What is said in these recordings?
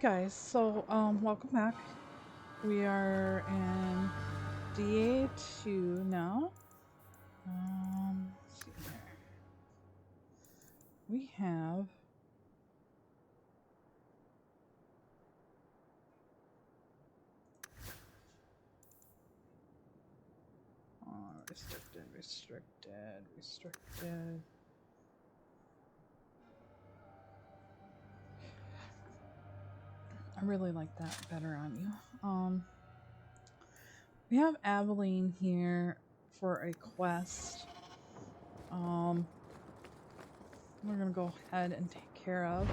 Guys, so welcome back. We are in DA2 now. Let's see here. We have restricted. I really like that better on you. We have Aveline here for a quest. We're gonna go ahead and take care of.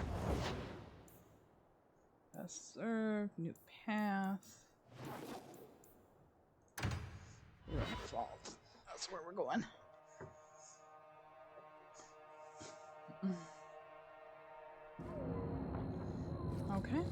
Best serve, new path. We're gonna fault. That's where we're going. Okay.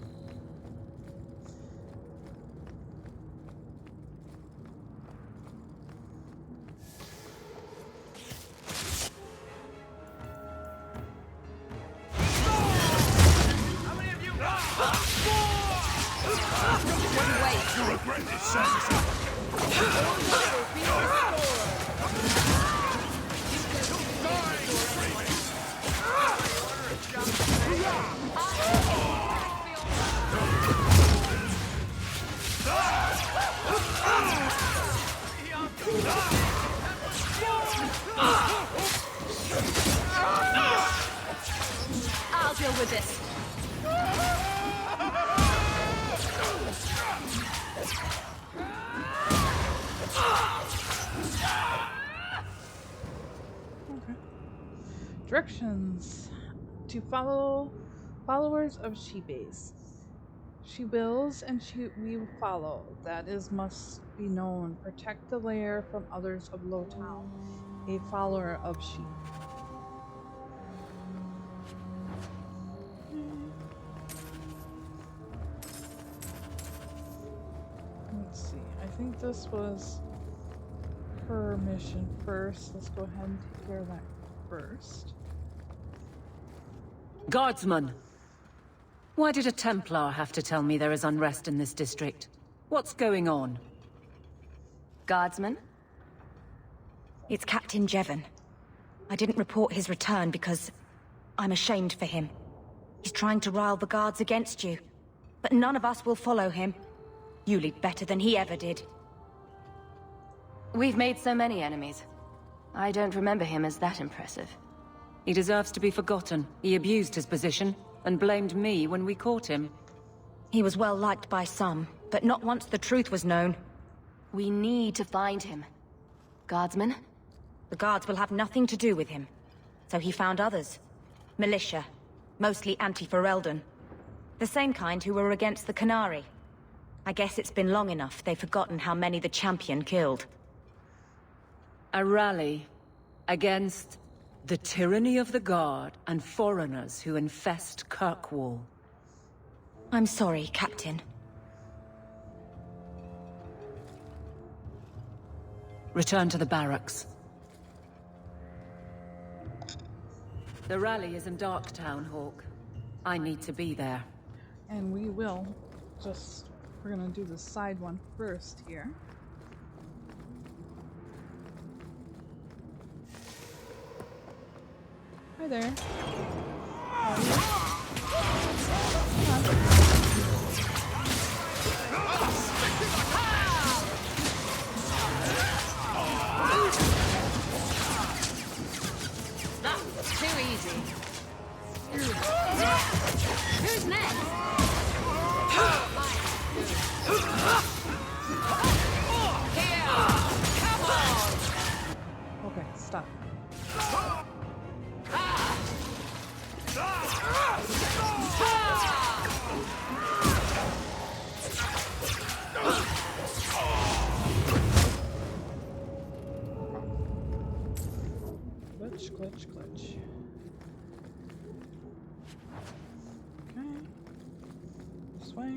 I'll deal with this. Okay. Directions to follow followers of Hybris. She wills and we will follow. That is must be known. Protect the lair from others of Low Town. A follower of sheep. Let's see. I think this was her mission first. Let's go ahead and take care of that first. Guardsman! Why did a Templar have to tell me there is unrest in this district? What's going on? Guardsman? It's Captain Jevon. I didn't report his return because I'm ashamed for him. He's trying to rile the guards against you. But none of us will follow him. You lead better than he ever did. We've made so many enemies. I don't remember him as that impressive. He deserves to be forgotten. He abused his position and blamed me when we caught him. He was well liked by some, but not once the truth was known. We need to find him. Guardsman? The guards will have nothing to do with him. So he found others. Militia. Mostly anti-Ferelden. The same kind who were against the Canary. I guess it's been long enough they've forgotten how many the champion killed. A rally against the tyranny of the Guard and foreigners who infest Kirkwall. I'm sorry, Captain. Return to the barracks. The rally is in Darktown, Hawk. I need to be there. And we will. We're gonna do the side one first here. Hi there. That's too easy. Who's next? Here! Come on! Okay, stop. Glitch. Okay. This way.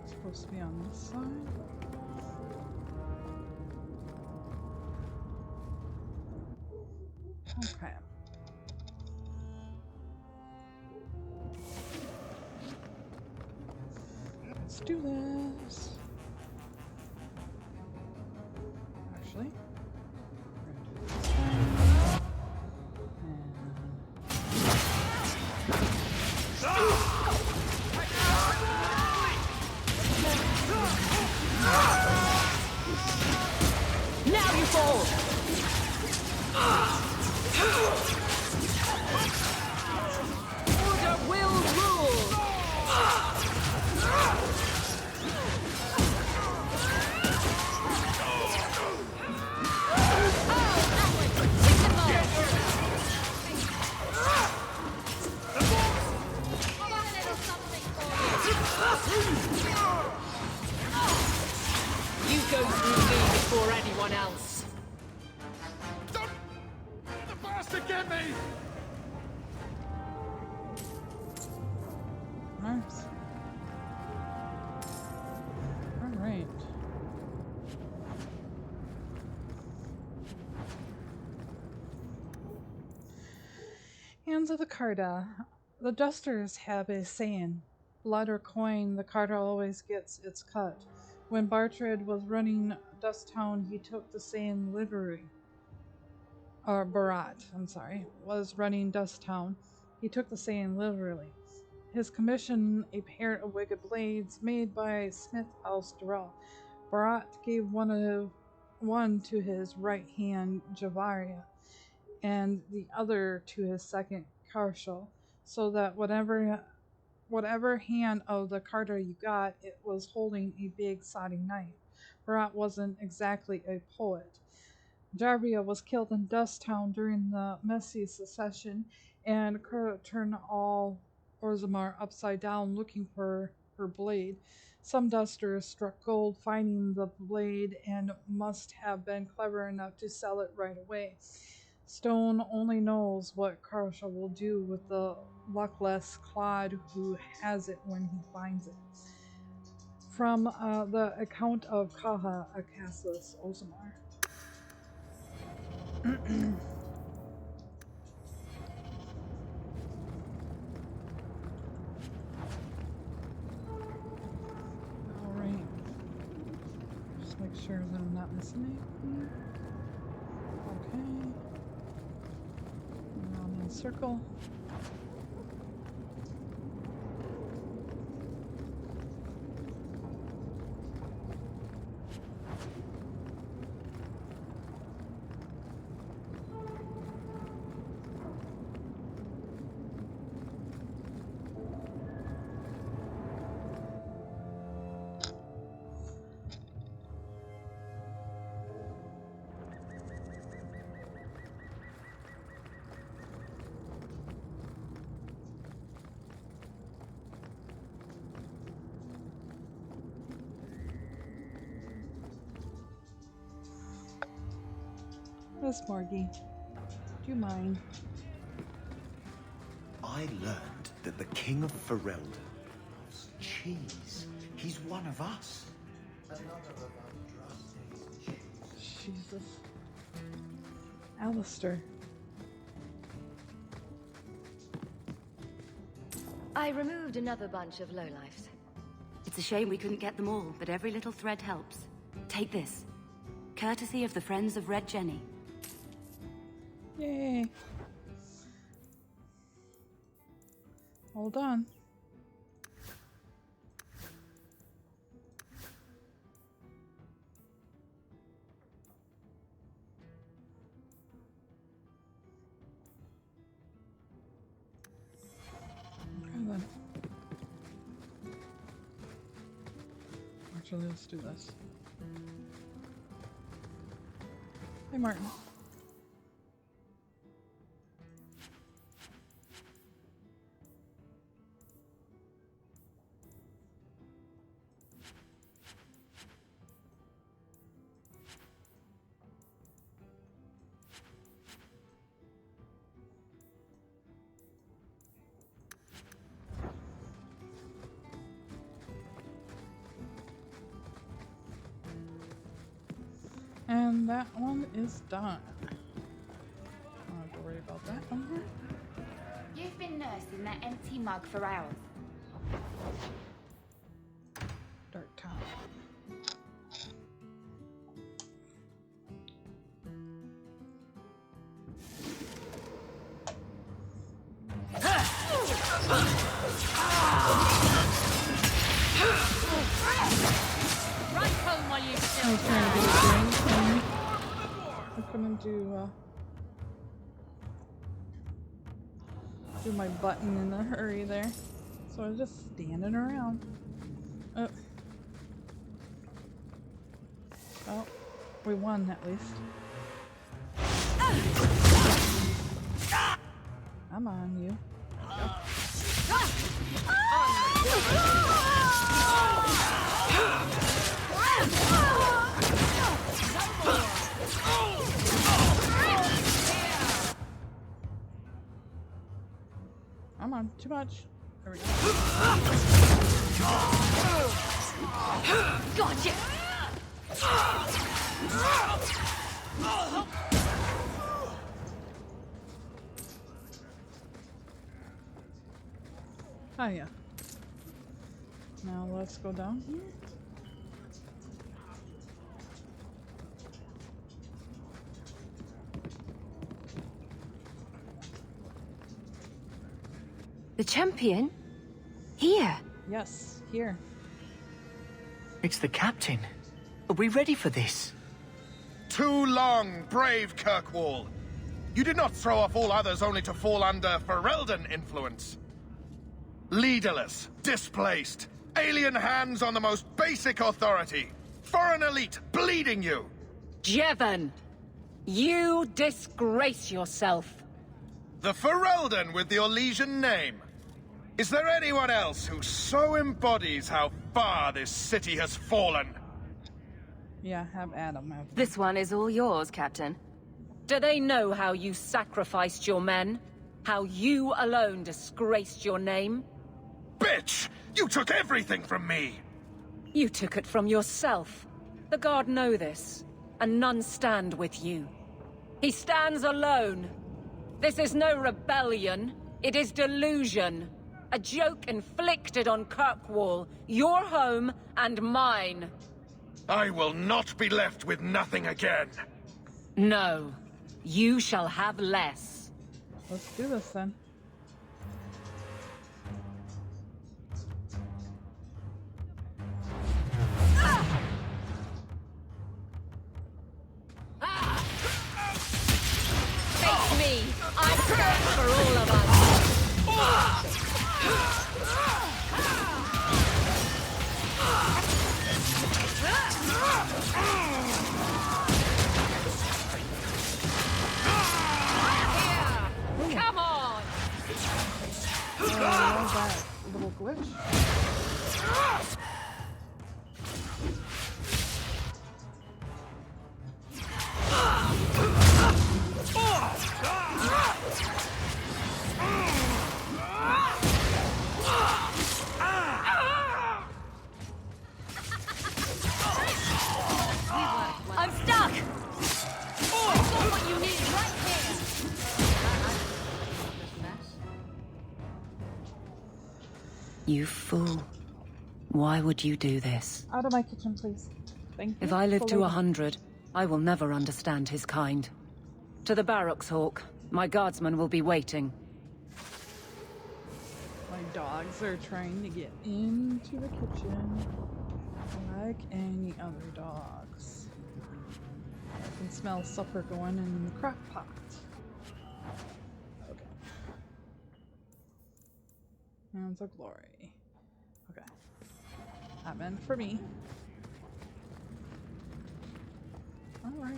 It's supposed to be on this side. Okay. Let's do this. Actually, we're gonna do this one. Now you fall! Order will rule! You go through me before anyone else. Don't! The bastard get me! Nice. All right. Hands of the Carta. The Dusters have a saying, blood or coin, the Carta always gets its cut. When Bartrad was running Dusttown, he took the saying literally. Or Barat, I'm sorry, was running Dusttown. He took the saying literally. His commission, a pair of wicked blades made by Smith House Durrell. Barat gave one to his right hand, Javaria, and the other to his second, Karshal, so that whatever hand of the Carter you got, it was holding a big sodding knife. Barat wasn't exactly a poet. Jarbia was killed in Dusttown during the messy secession, and Kura turned all Orzammar upside down looking for her blade. Some dusters struck gold finding the blade and must have been clever enough to sell it right away. Stone only knows what Karsha will do with the luckless clod who has it when he finds it. From the account of Kaha, a castless Orzammar. Alright. Just make sure that I'm not missing anything. Okay. Around in a circle. Miss Morgie, do you mind? I learned that the King of Ferelden loves cheese. He's one of us. Jesus. Alistair. I removed another bunch of lowlifes. It's a shame we couldn't get them all, but every little thread helps. Take this. Courtesy of the Friends of Red Jenny. Yay. Hold on. Okay then. Actually, let's do this. Hey, Martin. And that one is done. I'll go immersed in that empty mug for hours. Dark Town. Right home while you I still was trying to get a drink and I couldn't do my button in a hurry there. So I was just standing around. Oh. Well, we won at least. I'm on you. I'm on too much. There we go. Gotcha! Oh yeah. Now let's go down here. The champion? Here. Yes, here. It's the captain. Are we ready for this? Too long, brave Kirkwall. You did not throw off all others only to fall under Ferelden influence. Leaderless, displaced, alien hands on the most basic authority. Foreign elite bleeding you. Jevon! You disgrace yourself. The Ferelden with the Orlesian name. Is there anyone else who so embodies how far this city has fallen? Yeah, have Adam have. This one is all yours, Captain. Do they know how you sacrificed your men? How you alone disgraced your name? Bitch! You took everything from me! You took it from yourself. The Guard know this, and none stand with you. He stands alone. This is no rebellion, it is delusion. A joke inflicted on Kirkwall, your home and mine. I will not be left with nothing again. No, you shall have less. Let's do this then. Face me! I'm scared for all of us! Come on! What was that little glitch? I'm stuck! I've got what you need right here! You fool. Why would you do this? Out of my kitchen, please. Thank you. If I live for to waiting. 100, I will never understand his kind. To the barracks, Hawk. My guardsmen will be waiting. My dogs are trying to get into the kitchen like any other dogs. I can smell supper going in the crock pot. Okay. Hands of glory. Okay. That meant for me. Alright.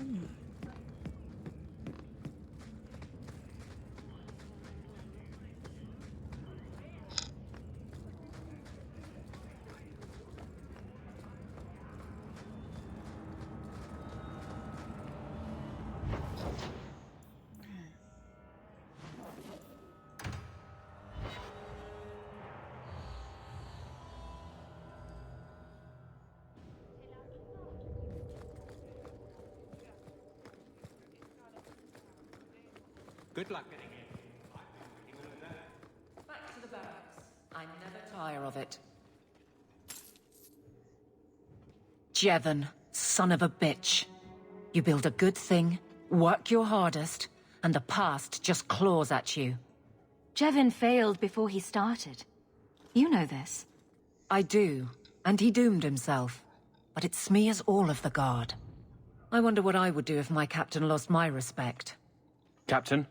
Good luck getting in. tire of it. Jevon, son of a bitch. You build a good thing, work your hardest, and the past just claws at you. Jevon failed before he started. You know this. I do, and he doomed himself. But it smears all of the Guard. I wonder what I would do if my captain lost my respect. Captain,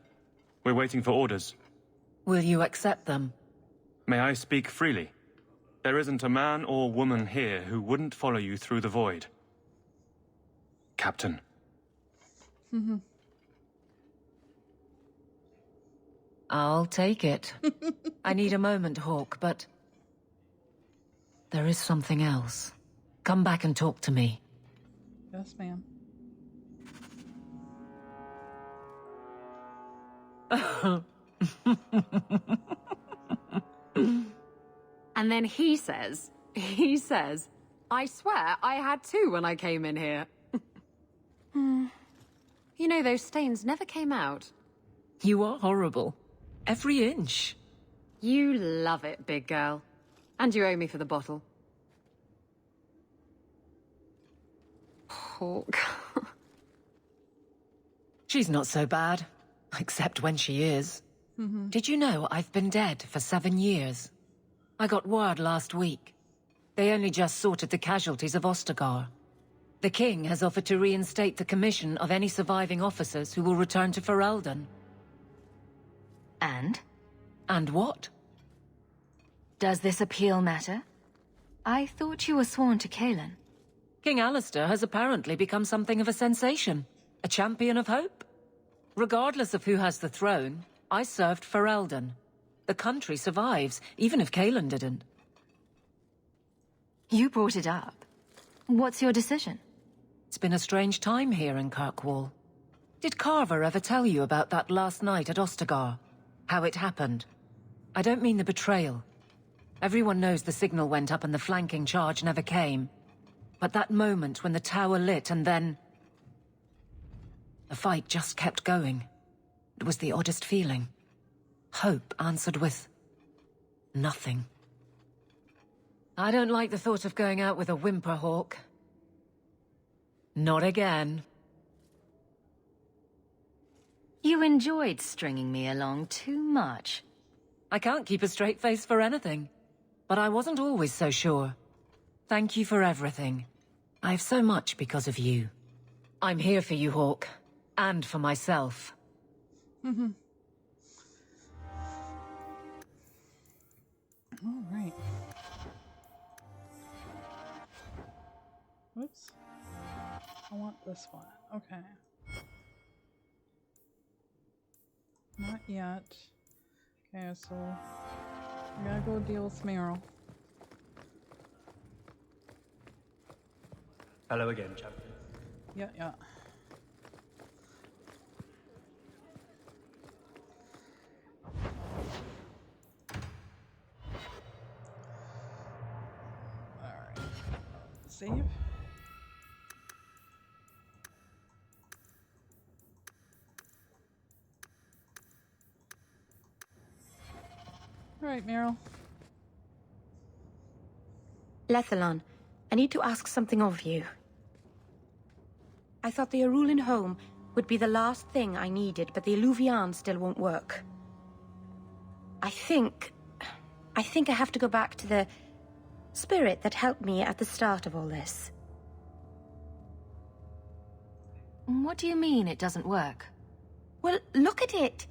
we're waiting for orders. Will you accept them? May I speak freely? There isn't a man or woman here who wouldn't follow you through the void. Captain. I'll take it. I need a moment, Hawk, but... there is something else. Come back and talk to me. Yes, ma'am. And then he says, I swear I had two when I came in here. You know, those stains never came out. You are horrible. Every inch. You love it, big girl. And you owe me for the bottle. Hawk. She's not so bad. Except when she is. Did you know I've been dead for 7 years? I got word last week. They only just sorted the casualties of Ostagar. The king has offered to reinstate the commission of any surviving officers who will return to Ferelden. And? And what? Does this appeal matter? I thought you were sworn to Cailan. King Alistair has apparently become something of a sensation. A champion of hope. Regardless of who has the throne, I served Ferelden. The country survives, even if Cailan didn't. You brought it up. What's your decision? It's been a strange time here in Kirkwall. Did Carver ever tell you about that last night at Ostagar? How it happened? I don't mean the betrayal. Everyone knows the signal went up and the flanking charge never came. But that moment when the tower lit and then... the fight just kept going. It was the oddest feeling. Hope answered with... nothing. I don't like the thought of going out with a whimper, Hawk. Not again. You enjoyed stringing me along too much. I can't keep a straight face for anything. But I wasn't always so sure. Thank you for everything. I have so much because of you. I'm here for you, Hawk. And for myself. All right. Whoops. I want this one. Okay. Not yet. Okay, so we gotta go deal with Meryl. Hello again, champion. Yeah. Alright. Save. Alright, Meryl. Lethalon, I need to ask something of you. I thought the Arulin home would be the last thing I needed, but the Illuvian still won't work. I think I have to go back to the spirit that helped me at the start of all this. What do you mean it doesn't work? Well, look at it!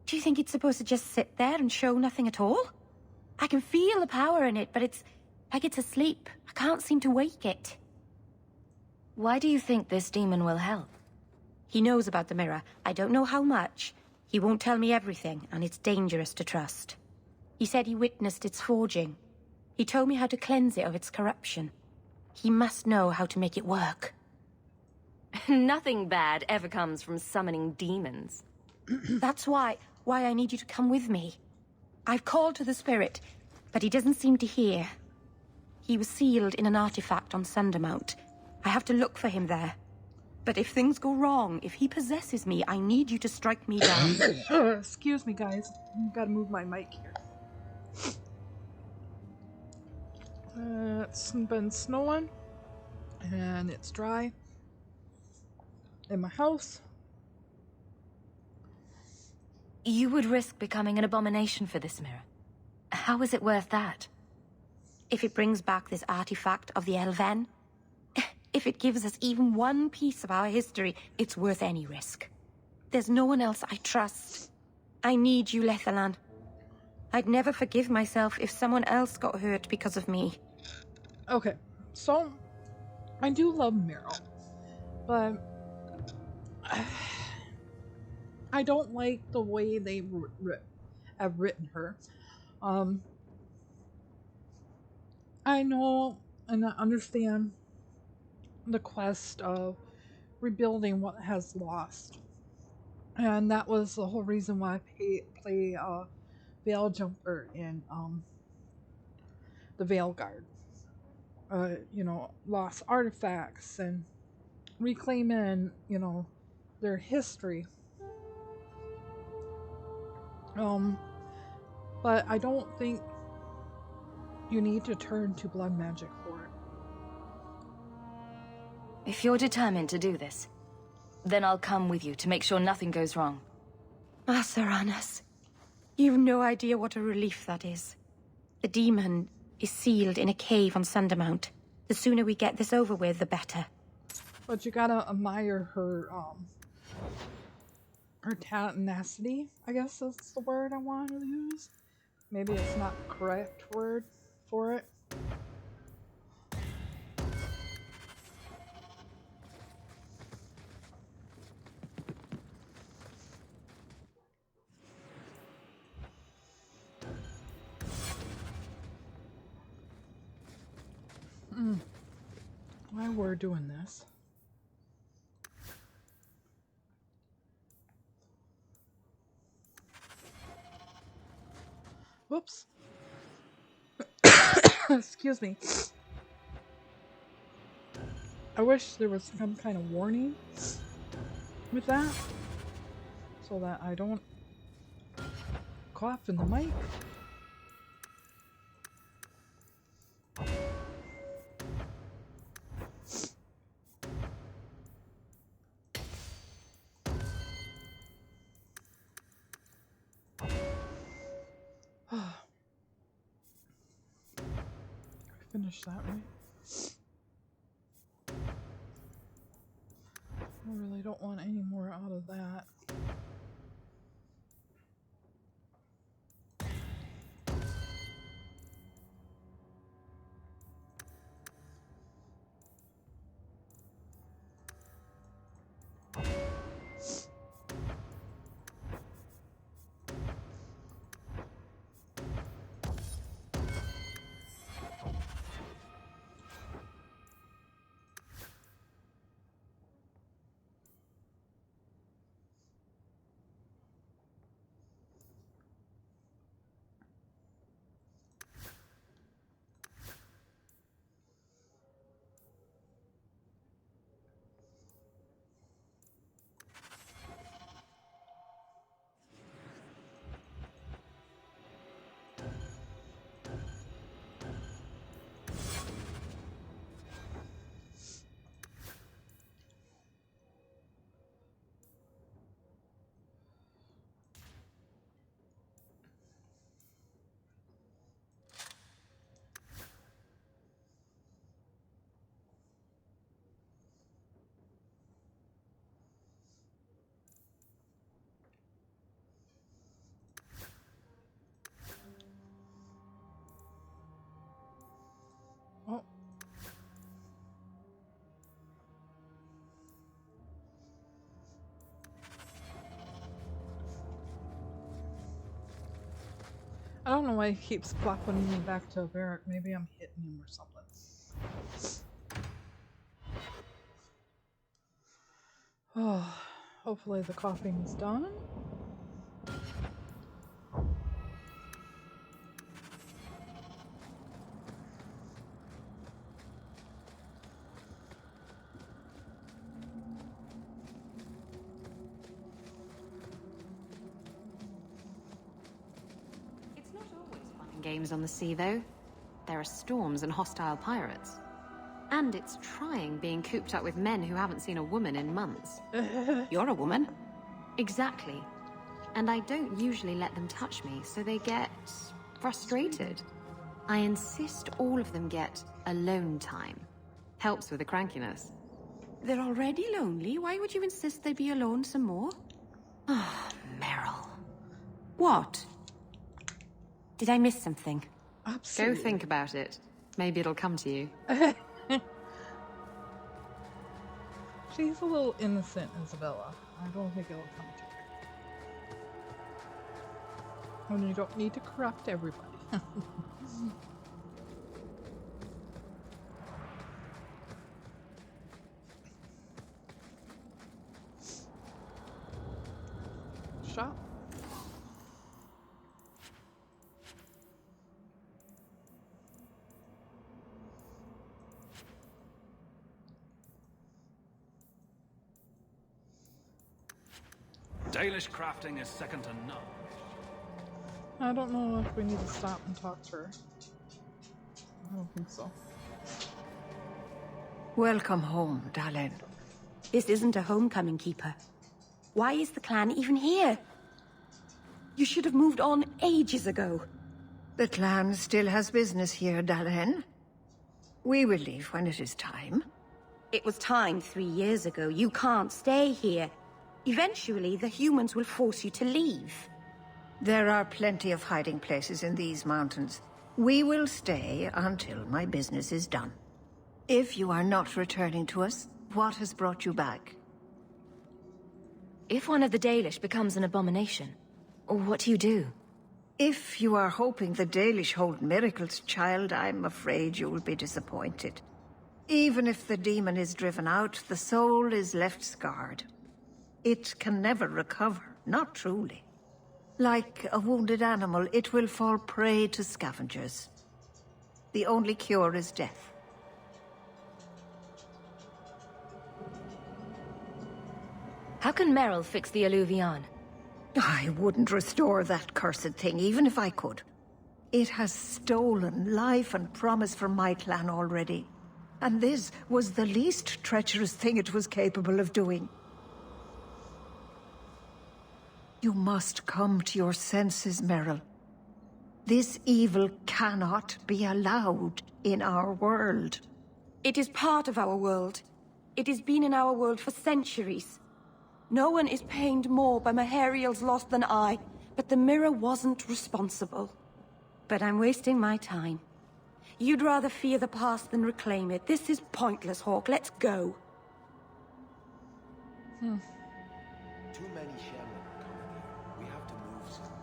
Do you think it's supposed to just sit there and show nothing at all? I can feel the power in it, but it's like it's asleep. I can't seem to wake it. Why do you think this demon will help? He knows about the mirror. I don't know how much. He won't tell me everything, and it's dangerous to trust. He said he witnessed its forging. He told me how to cleanse it of its corruption. He must know how to make it work. Nothing bad ever comes from summoning demons. That's why I need you to come with me. I've called to the spirit, but he doesn't seem to hear. He was sealed in an artifact on Sundermount. I have to look for him there. But if things go wrong, if he possesses me, I need you to strike me down. Excuse me, guys. I've gotta move my mic here. It's been snowing and it's dry in my house. You would risk becoming an abomination for this mirror. How is it worth that? If it brings back this artifact of the Elven, if it gives us even one piece of our history, it's worth any risk. There's no one else I trust. I need you, Lethalan. I'd never forgive myself if someone else got hurt because of me. Okay, so I do love Meryl, but I don't like the way they have written her. I know and I understand the quest of rebuilding what has lost, and that was the whole reason why I play Veil Jumper in the Veil Guard. Lost artifacts and reclaiming, their history. But I don't think you need to turn to blood magic for it. If you're determined to do this, then I'll come with you to make sure nothing goes wrong. Saranas, you've no idea what a relief that is. The demon is sealed in a cave on Sundermount. The sooner we get this over with, the better. But you gotta admire her tenacity, I guess that's the word I want to use. Maybe it's not the correct word for it. Why we're doing this. Whoops. Excuse me. I wish there was some kind of warning with that, so that I don't cough in the mic. Finish that, right? I really don't want any more out of that. Oh. I don't know why he keeps plopping me back to Varric. Maybe I'm hitting him or something. Oh, hopefully the coughing's done. It's not always fun and games on the sea, though. there are storms and hostile pirates. And it's trying being cooped up with men who haven't seen a woman in months. You're a woman. Exactly. And I don't usually let them touch me, so they get frustrated. I insist all of them get alone time. Helps with the crankiness. They're already lonely. Why would you insist they be alone some more? Ah, Meryl. What? Did I miss something? Absolutely. Go think about it. Maybe it'll come to you. She's a little innocent, Isabella. I don't think it'll come to her. And you don't need to corrupt everybody. Shop. Dalish crafting is second to none. I don't know if we need to stop and talk to her. I don't think so. Welcome home, Dalen. This isn't a homecoming, Keeper. Why is the clan even here? You should have moved on ages ago. The clan still has business here, Dalen. We will leave when it is time. It was time 3 years ago. You can't stay here. Eventually, the humans will force you to leave. There are plenty of hiding places in these mountains. We will stay until my business is done. If you are not returning to us, what has brought you back? If one of the Dalish becomes an abomination, what do you do? If you are hoping the Dalish hold miracles, child, I'm afraid you will be disappointed. Even if the demon is driven out, the soul is left scarred. It can never recover, not truly. Like a wounded animal, it will fall prey to scavengers. The only cure is death. How can Meryl fix the Alluvion? I wouldn't restore that cursed thing, even if I could. It has stolen life and promise from my clan already. And this was the least treacherous thing it was capable of doing. You must come to your senses, Meryl. This evil cannot be allowed in our world. It is part of our world. It has been in our world for centuries. No one is pained more by Mahariel's loss than I, but the mirror wasn't responsible. But I'm wasting my time. You'd rather fear the past than reclaim it. This is pointless, Hawk. Let's go. Too many shaman are coming here. We have to move soon.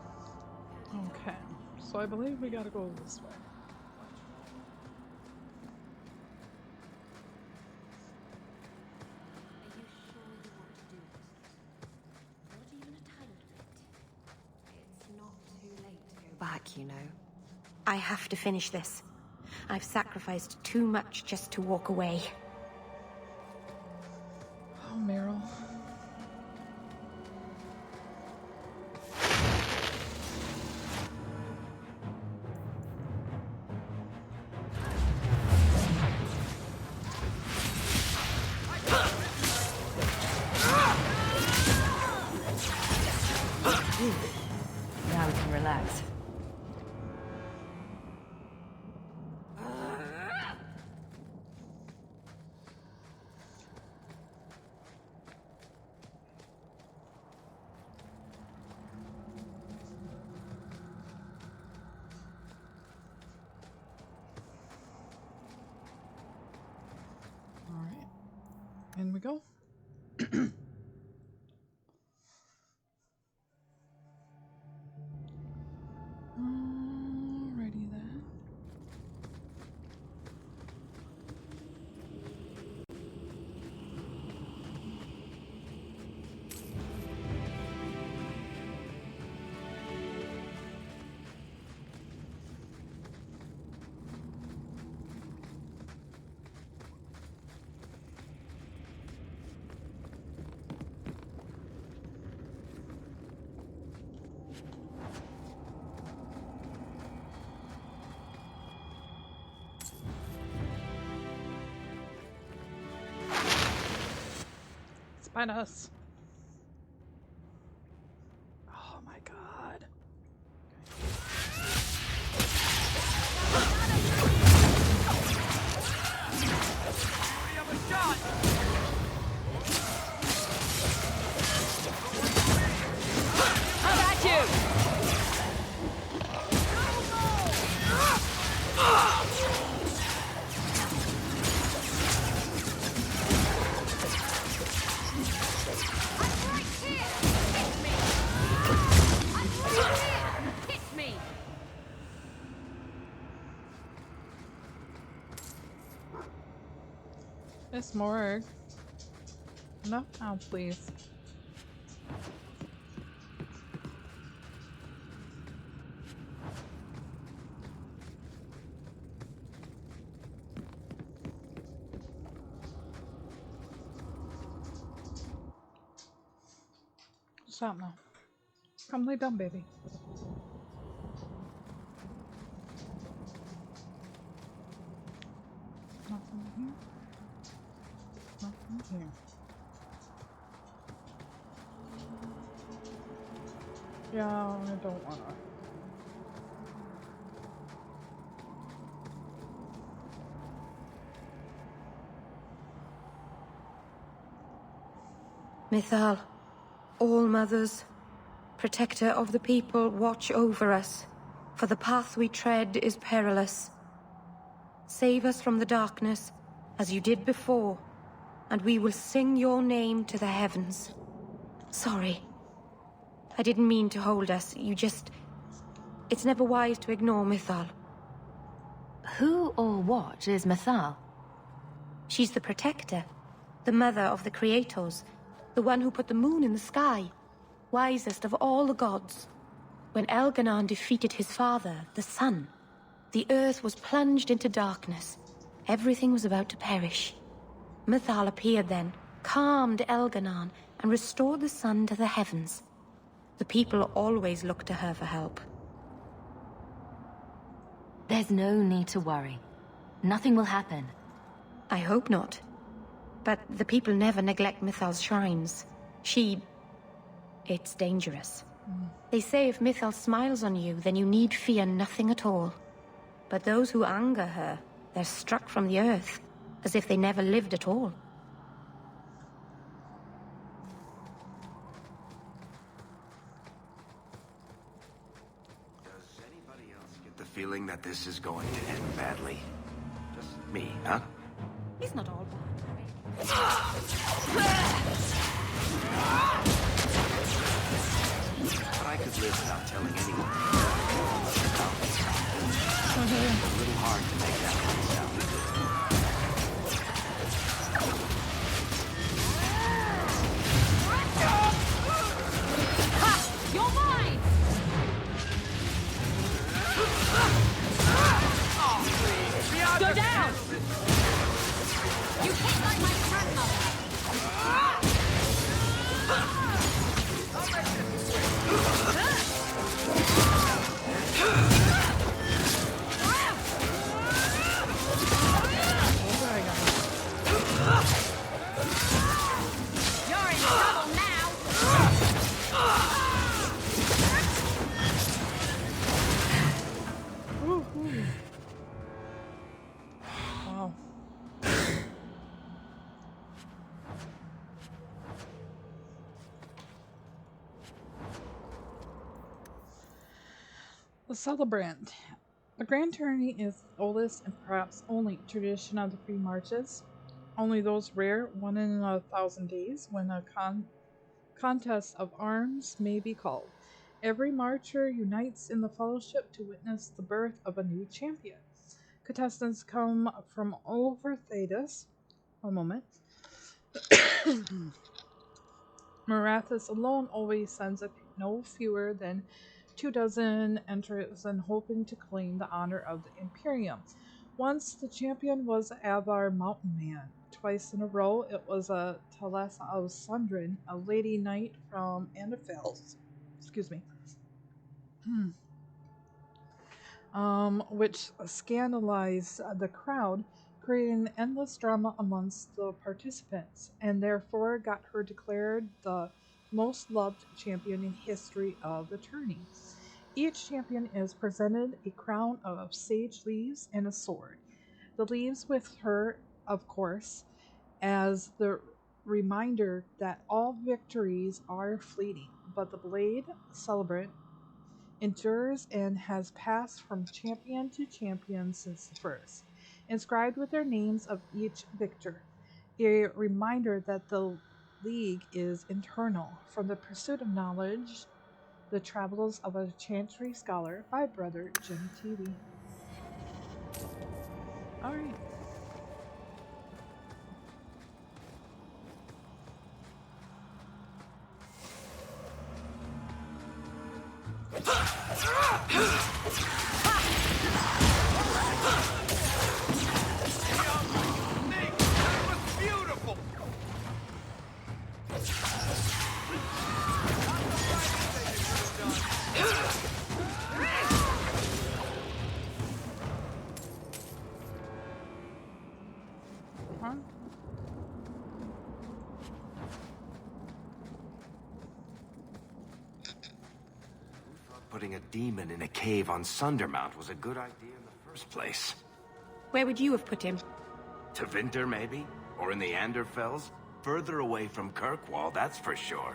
Okay, so I believe we gotta go this way. Back, you know. I have to finish this. I've sacrificed too much just to walk away. Oh, Meryl. Now we can relax. All right, in we go. Alrighty then. Find us. Oh my god. How about you? Miss Morg. No, now, please. Stop now. Come lay down, baby. Nothing here. Nothing here. Yeah, I don't wanna. Mythal, all mothers, protector of the people, watch over us, for the path we tread is perilous. Save us from the darkness, as you did before, and we will sing your name to the heavens. Sorry. I didn't mean to hold us, It's never wise to ignore Mythal. Who or what is Mythal? She's the protector, the mother of the creators, the one who put the moon in the sky, wisest of all the gods. When Elganon defeated his father, the sun, the earth was plunged into darkness. Everything was about to perish. Mythal appeared then, calmed Elganon, and restored the sun to the heavens. The people always looked to her for help. There's no need to worry. Nothing will happen. I hope not. But the people never neglect Mythal's shrines. It's dangerous. They say if Mythal smiles on you, then you need fear nothing at all. But those who anger her, they're struck from the earth, as if they never lived at all. Does anybody else get the feeling that this is going to end badly? Just me, huh? He's not all bad. But I could live without telling anyone. It's a little hard to make that one sound Ha! You're mine! Go down! You hit like my grandmother! You're in trouble now! Wow. The Celebrant. The Grand Tourney is the oldest and perhaps only tradition of the free marches. Only those rare, 1 in 1,000 days, when a contest of arms may be called. Every marcher unites in the fellowship to witness the birth of a new champion. Contestants come from all over Thedas. One moment. Marathis alone always sends no fewer than 24 entrants and hoping to claim the honor of the Imperium. Once the champion was Avar Mountain Man. Twice in a row it was a Talesa of Sundrin, a lady knight from Anafels. Excuse me. Which scandalized the crowd, creating endless drama amongst the participants, and therefore got her declared the most loved champion in history of the tourney. Each champion is presented a crown of sage leaves and a sword. The leaves with her, of course, as the reminder that all victories are fleeting, but the blade, celebrant, endures and has passed from champion to champion since the first, inscribed with their names of each victor. A reminder that the League is internal, from the pursuit of knowledge, the travels of a chantry scholar by Brother Jim TV. Alright. Putting a demon in a cave on Sundermount was a good idea in the first place. Where would you have put him? To Winter, maybe? Or in the Anderfells? Further away from Kirkwall, that's for sure.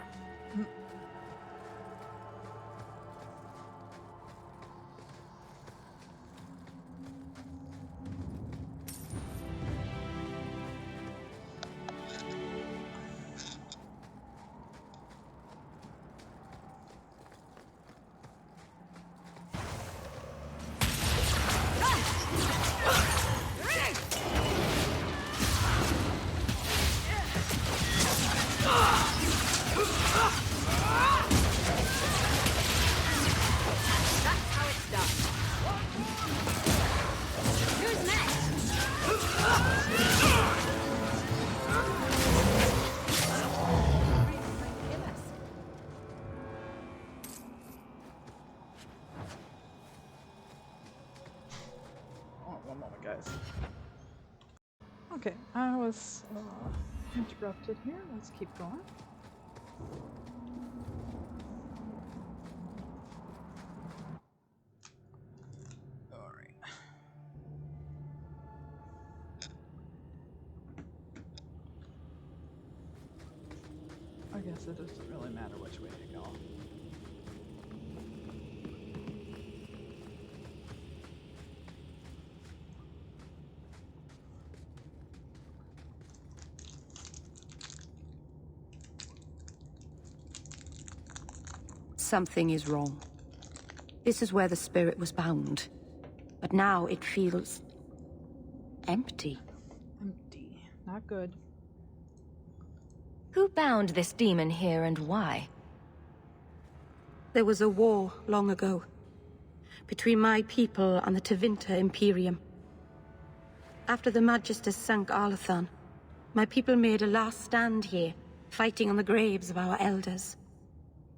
Okay, I was interrupted here. Let's keep going. Alright. I guess it doesn't really matter which way to go. Something is wrong. This is where the spirit was bound. But now it feels... empty. Empty. Not good. Who bound this demon here and why? There was a war long ago, between my people and the Tevinter Imperium. After the Magisters sank Arlathan, my people made a last stand here, fighting on the graves of our elders.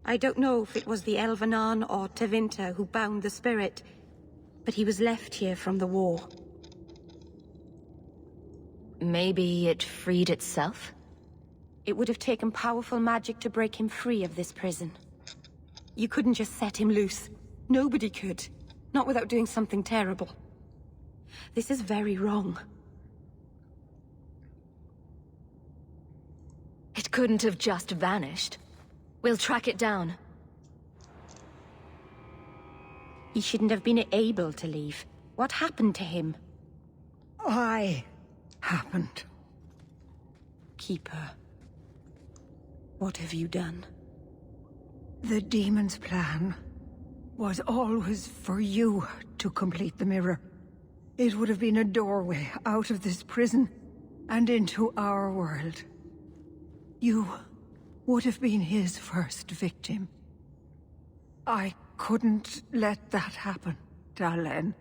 I don't know if it was the Elvenan or Tevinter who bound the spirit, but he was left here from the war. Maybe it freed itself? It would have taken powerful magic to break him free of this prison. You couldn't just set him loose. Nobody could. Not without doing something terrible. This is very wrong. It couldn't have just vanished. We'll track it down. He shouldn't have been able to leave. What happened to him? I happened. Keeper. What have you done? The demon's plan was always for you to complete the mirror. It would have been a doorway out of this prison and into our world. You would have been his first victim. I couldn't let that happen, Dalen.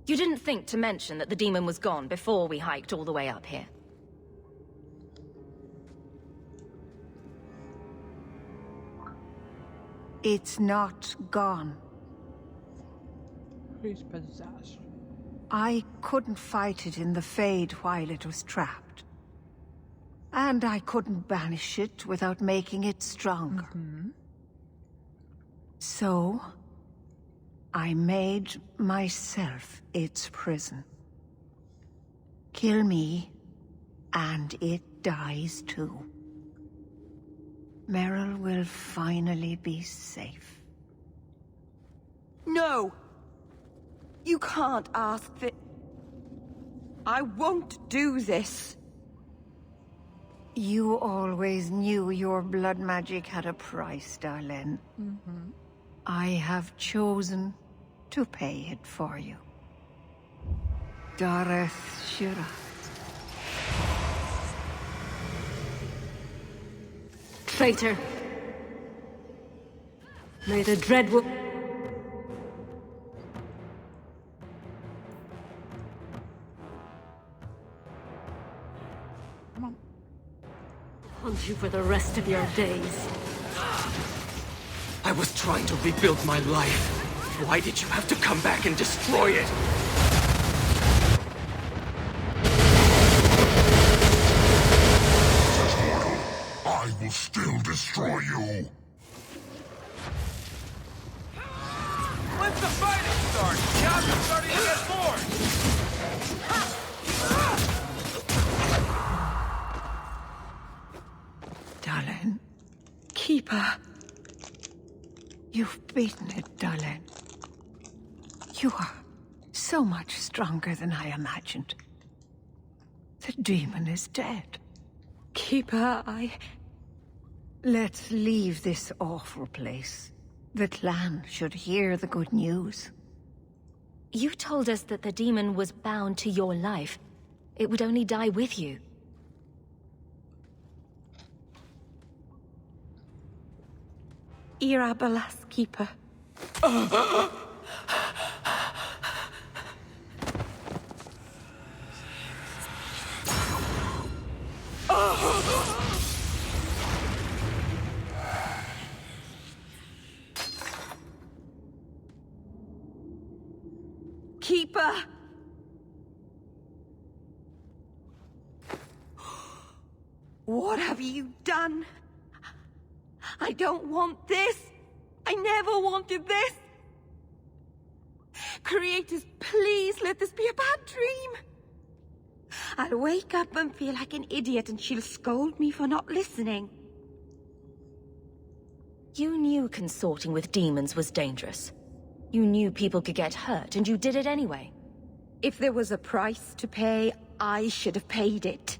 You didn't think to mention that the demon was gone before we hiked all the way up here? It's not gone. Increased possession. I couldn't fight it in the Fade while it was trapped. And I couldn't banish it without making it stronger. So, I made myself its prison. Kill me, and it dies too. Meryl will finally be safe. No! You can't ask that. I won't do this. You always knew your blood magic had a price, darling. I have chosen to pay it for you. Dareth Shira. Traitor! May the Dreadwood... Come on. haunt you for the rest of your days. I was trying to rebuild my life. Why did you have to come back and destroy it? I will still destroy you. Let the fighting start! The odds are starting to get bored! Darling. Keeper. You've beaten it, darling. You are so much stronger than I imagined. The demon is dead. Keeper, Let's leave this awful place. The clan should hear the good news. You told us that the demon was bound to your life. It would only die with you. Irabalas, Keeper. Keeper! What have you done? I don't want this! I never wanted this! Creators, please let this be a bad dream! I'll wake up and feel like an idiot and she'll scold me for not listening. You knew consorting with demons was dangerous. You knew people could get hurt, and you did it anyway. If there was a price to pay, I should have paid it.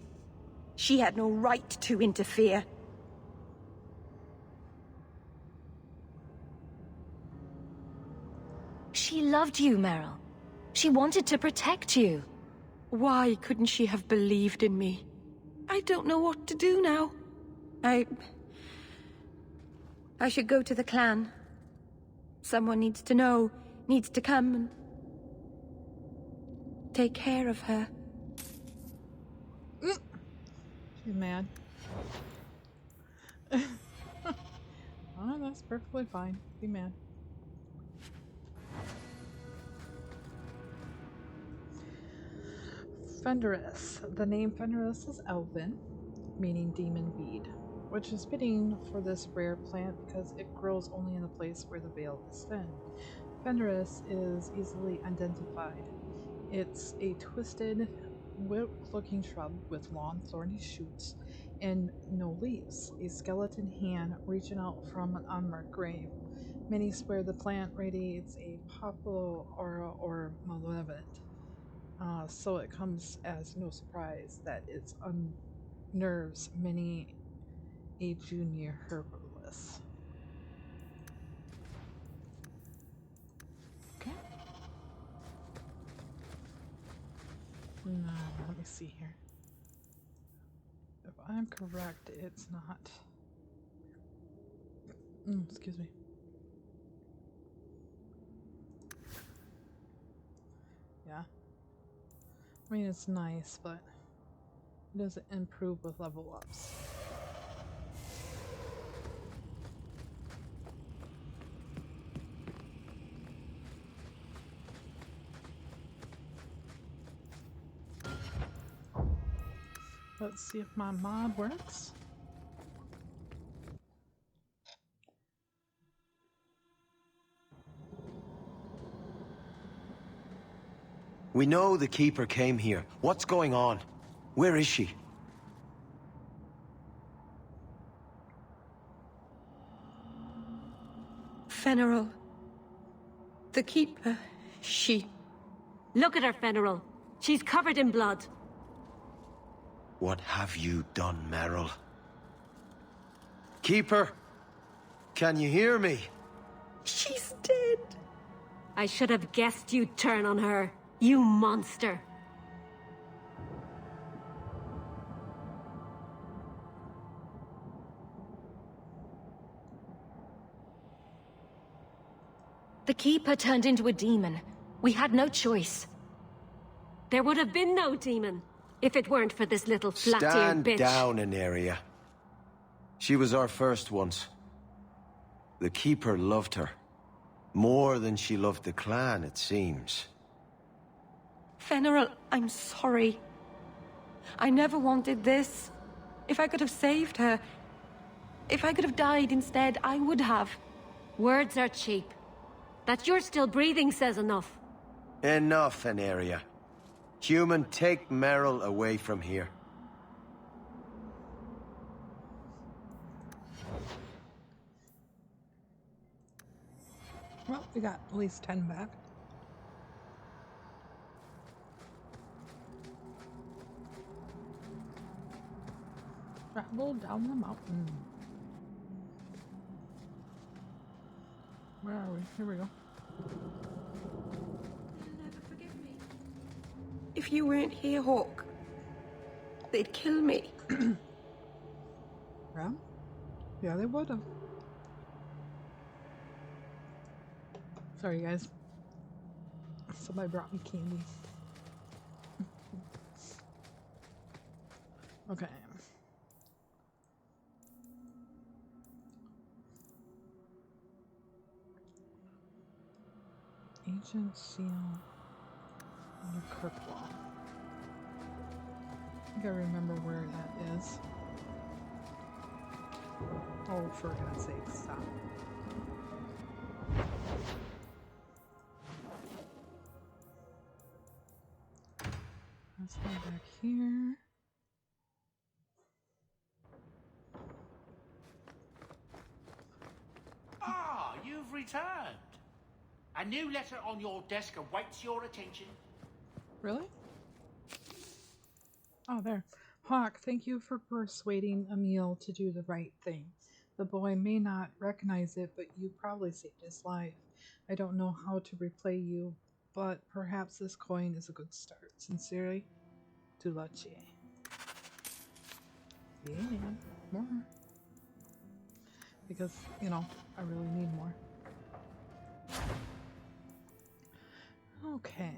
She had no right to interfere. She loved you, Meryl. She wanted to protect you. Why couldn't she have believed in me? I don't know what to do now. I should go to the clan. Someone needs to know, needs to come and take care of her. She's mad. Oh, that's perfectly fine. Be mad. Fenris. The name Fenris is Elven, meaning demon weed, which is fitting for this rare plant because it grows only in a place where the veil is thin. Fenris is easily identified. It's a twisted, whip-looking shrub with long, thorny shoots and no leaves, a skeleton hand reaching out from an unmarked grave. Many swear the plant radiates a popular aura or malevolent. So it comes as no surprise that it unnerves many a junior herbalist. Okay. Let me see here. If I'm correct, it's not. Excuse me. Yeah. I mean, it's nice, but it doesn't improve with level ups. Let's see if my mod works. We know the Keeper came here. What's going on? Where is she? Fenarel. The Keeper. She... Look at her, Fenarel. She's covered in blood. What have you done, Merrill? Keeper? Can you hear me? She's dead. I should have guessed you'd turn on her. You monster. The Keeper turned into a demon. We had no choice. There would have been no demon if it weren't for this little flat-eared bitch. Stand down, Aneria. She was our first once. The Keeper loved her. More than she loved the clan, it seems. Fenarel, I'm sorry. I never wanted this. If I could have saved her... If I could have died instead, I would have. Words are cheap. That you're still breathing says enough. Enough, Aneria. Human, take Merrill away from here. Well, we got at least 10 back. Travel down the mountain. Where are we? Here we go. They'll never forgive me. If you weren't here, Hawk, they'd kill me. Yeah? Yeah, they would have. Sorry, guys. Somebody brought me candy. Okay. Ancient seal on a Kirkwall. I think I remember where that is. Oh, for God's sake, stop. Let's go back here. Ah, you've returned. A new letter on your desk awaits your attention. Really? Oh, there. Hawk, thank you for persuading Emil to do the right thing. The boy may not recognize it, but you probably saved his life. I don't know how to repay you, but perhaps this coin is a good start. Sincerely, Dulace. Yeah, more. Because, you know, I really need more. Okay.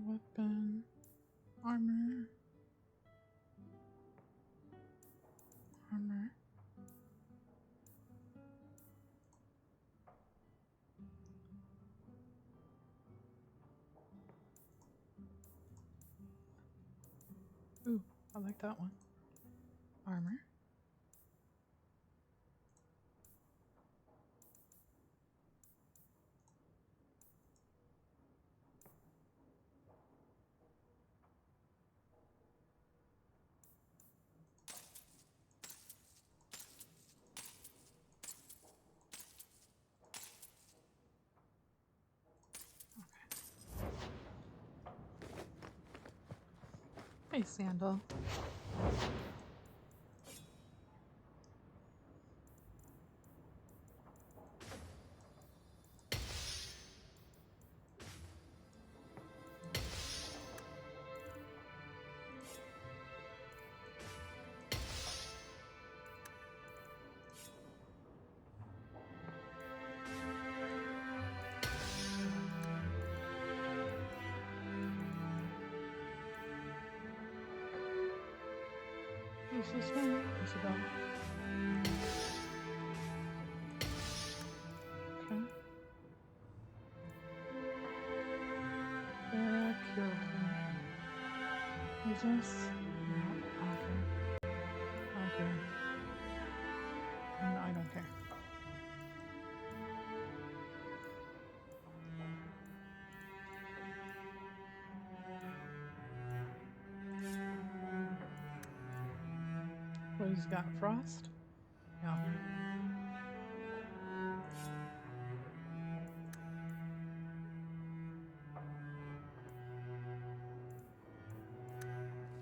Weapon, armor. Ooh, I like that one. Armor. Hey, Sandal. Is this one? Is it on? Okay. Back here. Who's this? No, okay. Okay. No, I don't care. What, he's got frost? Yeah.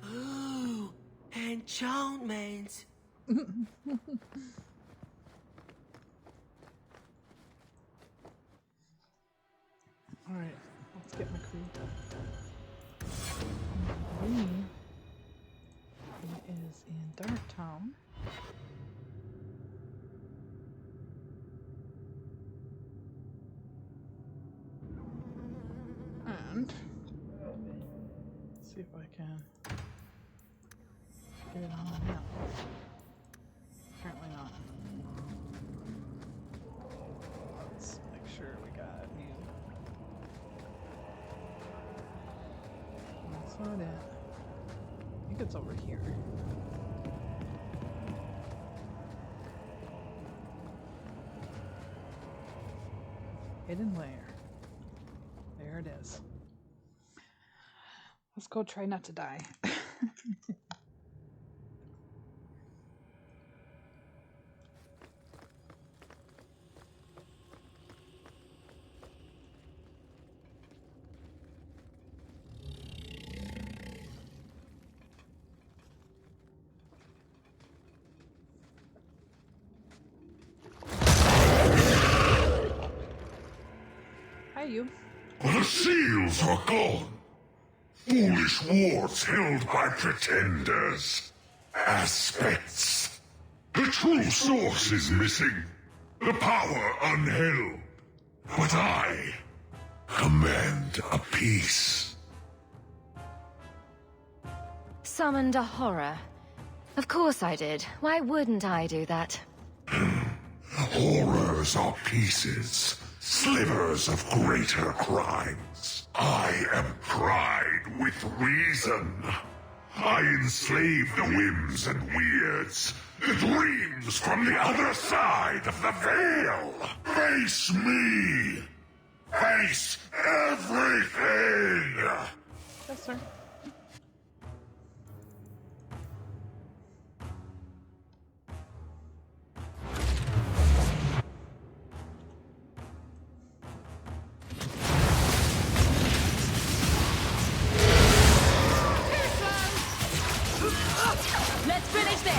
Ooh, enchantment. Alright, let's get McCree. McCree is in Darktown. And let's see if I can get it on the map. Apparently not. Let's make sure we got it. That's not it. I think it's over here. Hidden layer. There it is. Let's go try not to die. Hi, you. The seals are gone. Foolish wards held by pretenders. Aspects. The true source is missing. The power unheld. But I command a peace. Summoned a horror. Of course I did. Why wouldn't I do that? Horrors are pieces. Slivers of greater crimes. I am pride with reason. I enslave the whims and weirds, the dreams from the other side of the veil. Face me. Face everything. Yes, sir. Let's finish this!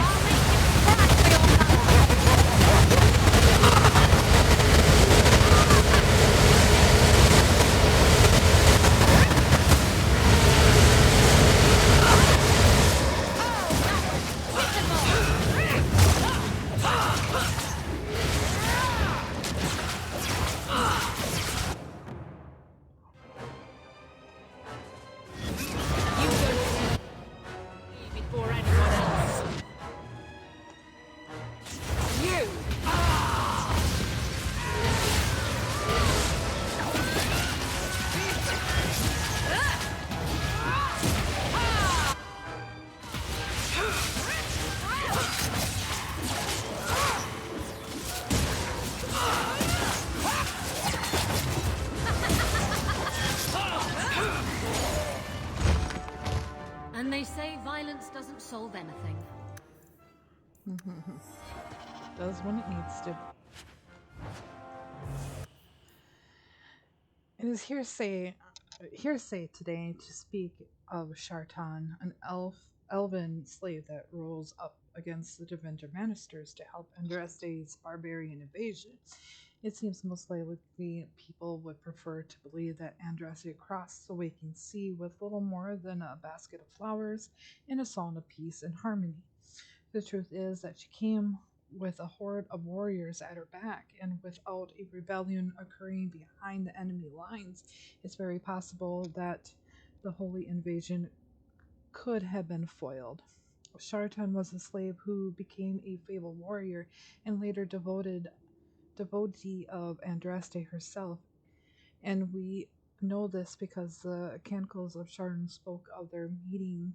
Before anyone else. You! And they say violence doesn't solve anything. Does when it needs to. It is hearsay today to speak of Shartan, an elven slave that rose up against the Devenger Ministers to help Andraste's barbarian invasion. It seems most likely people would prefer to believe that Andraste crossed the waking sea with little more than a basket of flowers and a song of peace and harmony. The truth is that she came with a horde of warriors at her back, and without a rebellion occurring behind the enemy lines, it's very possible that the holy invasion could have been foiled. Shartan was a slave who became a fabled warrior and later devotee of Andraste herself. And we know this because the Chronicles of Shartan spoke of their meeting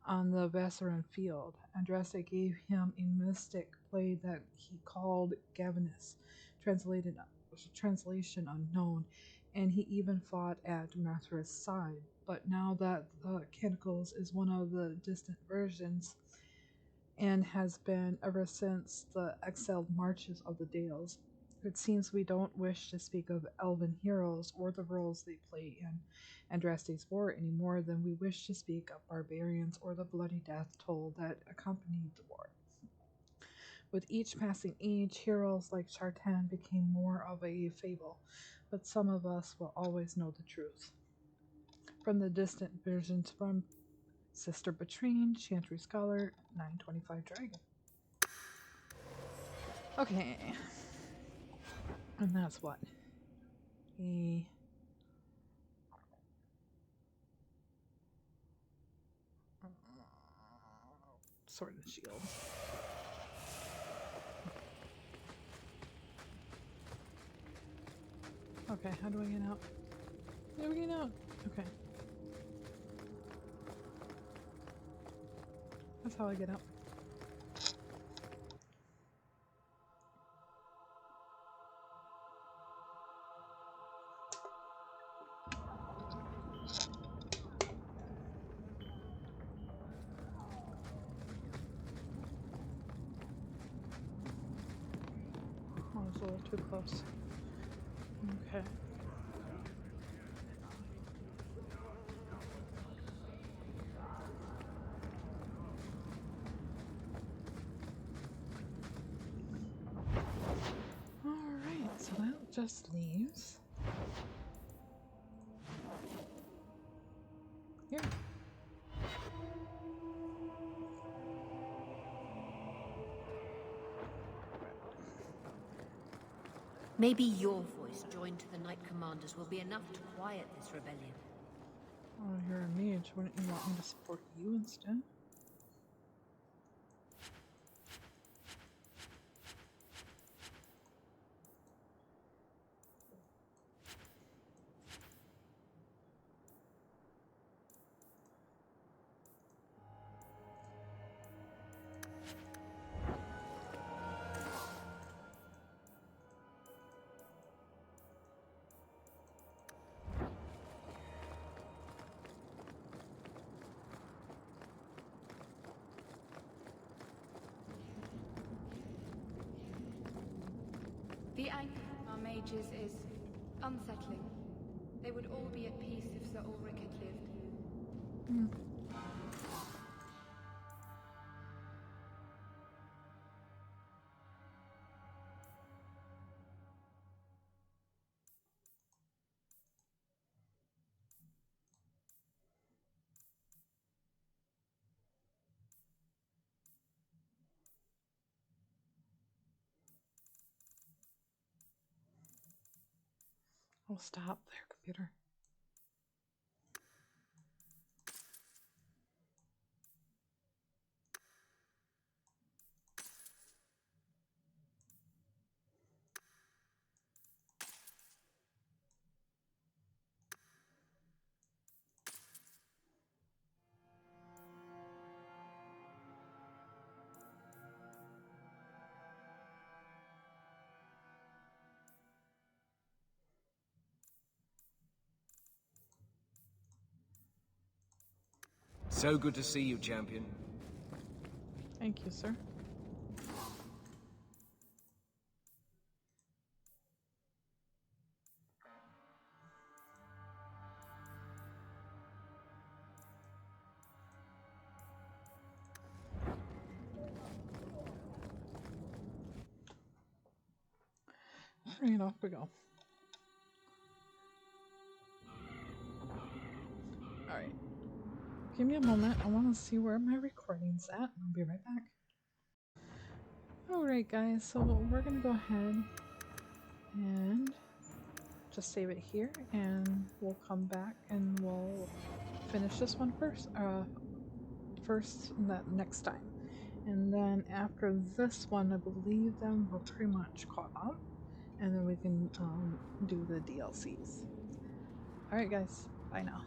on the Vassaran field. Andraste gave him a mystic blade that he called Gavinus, translation unknown, and he even fought at Mathra's side. But now that the Chronicles is one of the distant versions, and has been ever since the exiled marches of the Dales, it seems we don't wish to speak of elven heroes or the roles they play in Andraste's war any more than we wish to speak of barbarians or the bloody death toll that accompanied the war. With each passing age, heroes like Shartan became more of a fable, but some of us will always know the truth. From the distant versions from Sister Betrine, Chantry Scholar, 925 Dragon. Okay. And that's what? A sword and shield. Okay, how do I get out? How do we get out? Okay. That's how I get out. Oh, it's a little too close. Okay. Alright, so that just leaves here. Maybe your voice joined to the Knight Commander's will be enough to quiet this rebellion. Oh, you're a mage. Wouldn't you want me to support you instead? The anger of our mages is unsettling. They would all be at peace if Sir Ulrich had lived. Oh, stop there, computer. So good to see you, champion. Thank you, sir. Alright, off we go. Alright. Give me a moment. I want to see where my recording's at. I'll be right back. Alright, guys. So we're going to go ahead and just save it here. And we'll come back and we'll finish this one first. next time. And then after this one, I believe then we're pretty much caught up. And then we can do the DLCs. Alright guys, bye now.